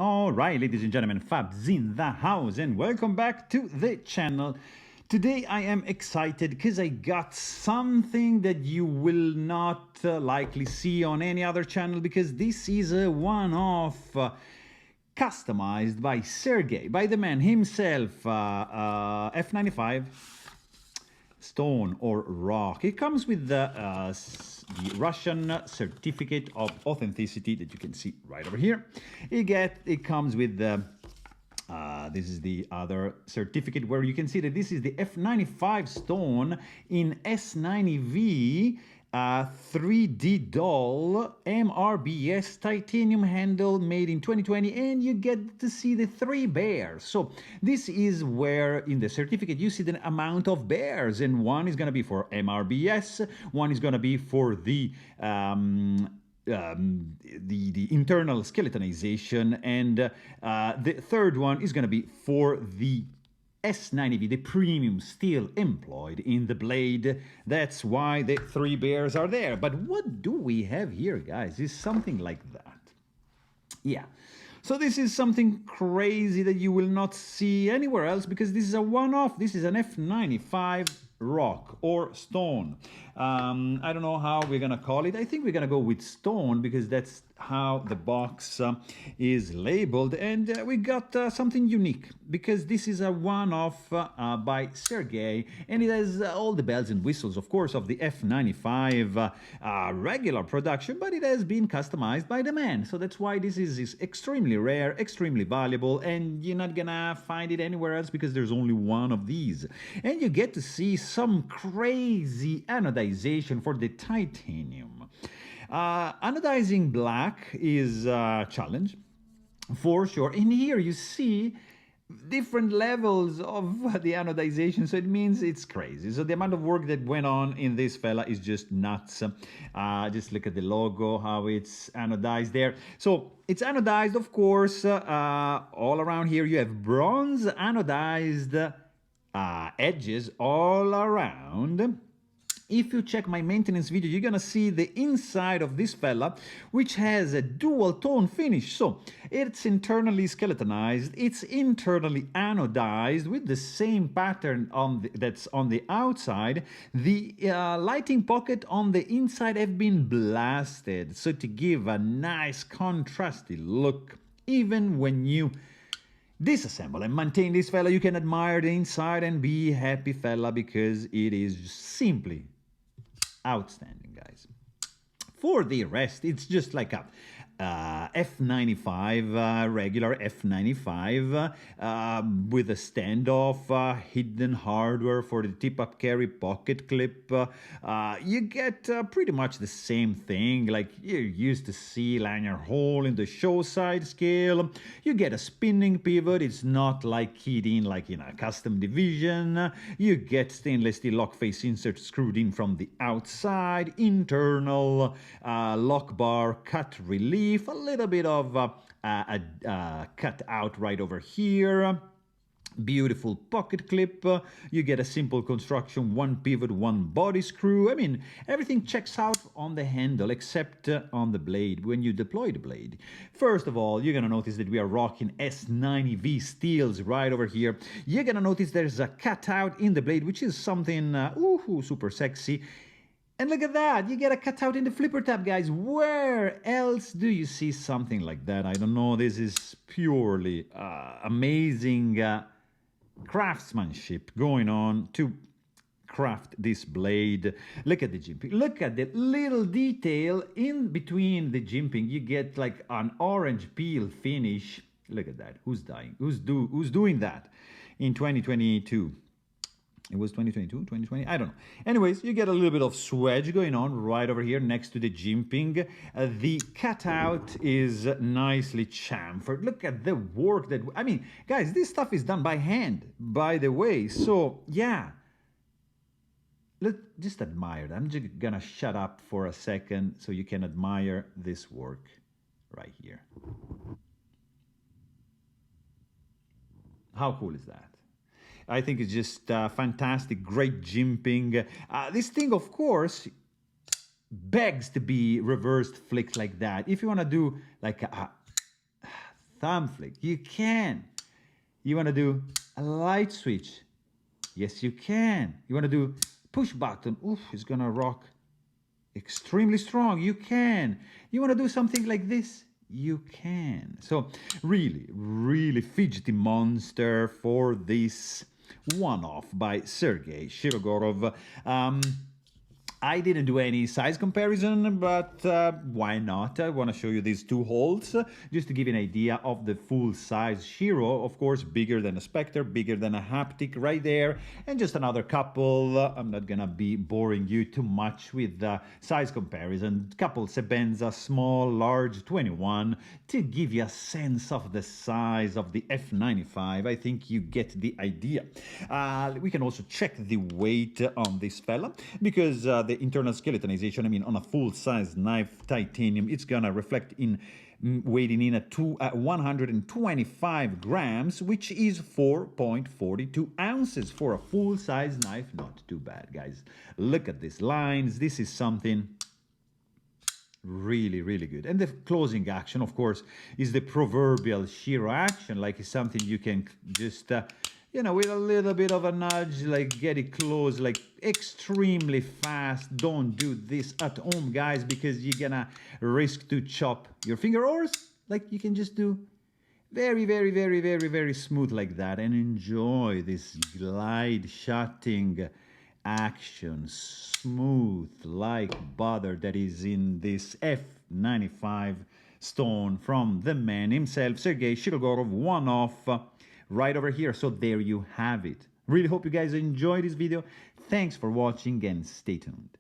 All right, ladies and gentlemen, Fabs in the house, and welcome back to the channel. Today I am excited because I got something that you will not likely see on any other channel, because this is a one-off customized by Sergey, by the man himself, F95 stone or rock. It comes with the Russian certificate of authenticity that you can see right over here. It comes with the this is the other certificate where you can see that this is the F95 stone in S90V 3D doll MRBS titanium handle made in 2020, and you get to see the 3 bears. So this is where in the certificate you see the amount of bears, and one is going to be for MRBS, one is going to be for the internal skeletonization, and the third one is going to be for the S90V, the premium steel employed in the blade. That's why the 3 bears are there. But what do we have here, guys? Is something like that. Yeah. So this is something crazy that you will not see anywhere else, because this is a one-off. This is an F95 rock or stone. I don't know how we're gonna call it. I think we're gonna go with stone because that's how the box is labeled, and we got something unique because this is a one-off by Sergey, and it has all the bells and whistles, of course, of the F95 regular production, but it has been customized by the man. So that's why this is extremely rare, extremely valuable, and you're not gonna find it anywhere else because there's only one of these. And you get to see some crazy anodization for the titanium. Anodizing black is a challenge, for sure. In here you see different levels of the anodization, so it means it's crazy. So the amount of work that went on in this fella is just nuts. Just look at the logo, how it's anodized there. So it's anodized, of course, all around here. You have bronze anodized edges all around. If you check my maintenance video, you're gonna see the inside of this fella, which has a dual tone finish. So it's internally skeletonized, it's internally anodized with the same pattern that's on the outside. The lighting pocket on the inside have been blasted, so to give a nice contrasty look. Even when you disassemble and maintain this fella, you can admire the inside and be happy, fella, because it is simply outstanding, guys. For the rest, it's just like a F95, regular F95 with a standoff, hidden hardware for the tip-up carry pocket clip. You get pretty much the same thing like you used to see lanyard hole in the show side scale. You get a spinning pivot. It's not like keyed in like in a custom division. You get stainless steel lock face insert screwed in from the outside, internal lock bar cut relief, a little bit of cut out right over here. Beautiful pocket clip. You get a simple construction, 1 pivot, 1 body screw. I mean, everything checks out on the handle except on the blade when you deploy the blade. First of all, you're gonna notice that we are rocking S90V steels right over here. You're gonna notice there's a cutout in the blade, which is something super sexy. And look at that, you get a cutout in the flipper tab, guys. Where else do you see something like that? I don't know. This is purely amazing craftsmanship going on to craft this blade. Look at the jimping. Look at the little detail in between the jimping. You get like an orange peel finish. Look at that. Who's dying? Who's doing that in 2022? It was 2022, 2020, I don't know. Anyways, you get a little bit of swedge going on right over here next to the jimping. The cutout is nicely chamfered. Look at the work that, I mean, guys, this stuff is done by hand, by the way. So, yeah. Let's just admire it. I'm just gonna shut up for a second so you can admire this work right here. How cool is that? I think it's just fantastic, great jimping. This thing, of course, begs to be reversed flicked like that. If you want to do like a thumb flick. You can. You want to do a light switch. Yes, you can. You want to do push button. Oof, it's going to rock extremely strong. You can. You want to do something like this? You can. So really, really fidgety monster for this one-off by Sergei Shirogorov. I didn't do any size comparison, but why not? I want to show you these two holds, just to give you an idea of the full-size Shiro. Of course, bigger than a Spectre, bigger than a Haptic right there, and just another couple. I'm not gonna be boring you too much with the size comparison. Couple Sebenza, small, large, 21, to give you a sense of the size of the F95. I think you get the idea. We can also check the weight on this fella, because the internal skeletonization, I mean, on a full-size knife titanium, it's gonna reflect in weighing in at 125 grams, which is 4.42 ounces for a full-size knife. Not too bad, guys. Look at these lines. This is something really, really good. And the closing action, of course, is the proverbial Shiro action, like it's something you can just you know, with a little bit of a nudge, like get it close, like extremely fast. Don't do this at home, guys, because you're gonna risk to chop your finger, or like you can just do very, very, very, very, very smooth like that and enjoy this glide shutting action, smooth like butter, that is in this F95 stone from the man himself, Sergei Shirogorov, one-off, right over here. So there you have it. Really hope you guys enjoyed this video. Thanks for watching and stay tuned.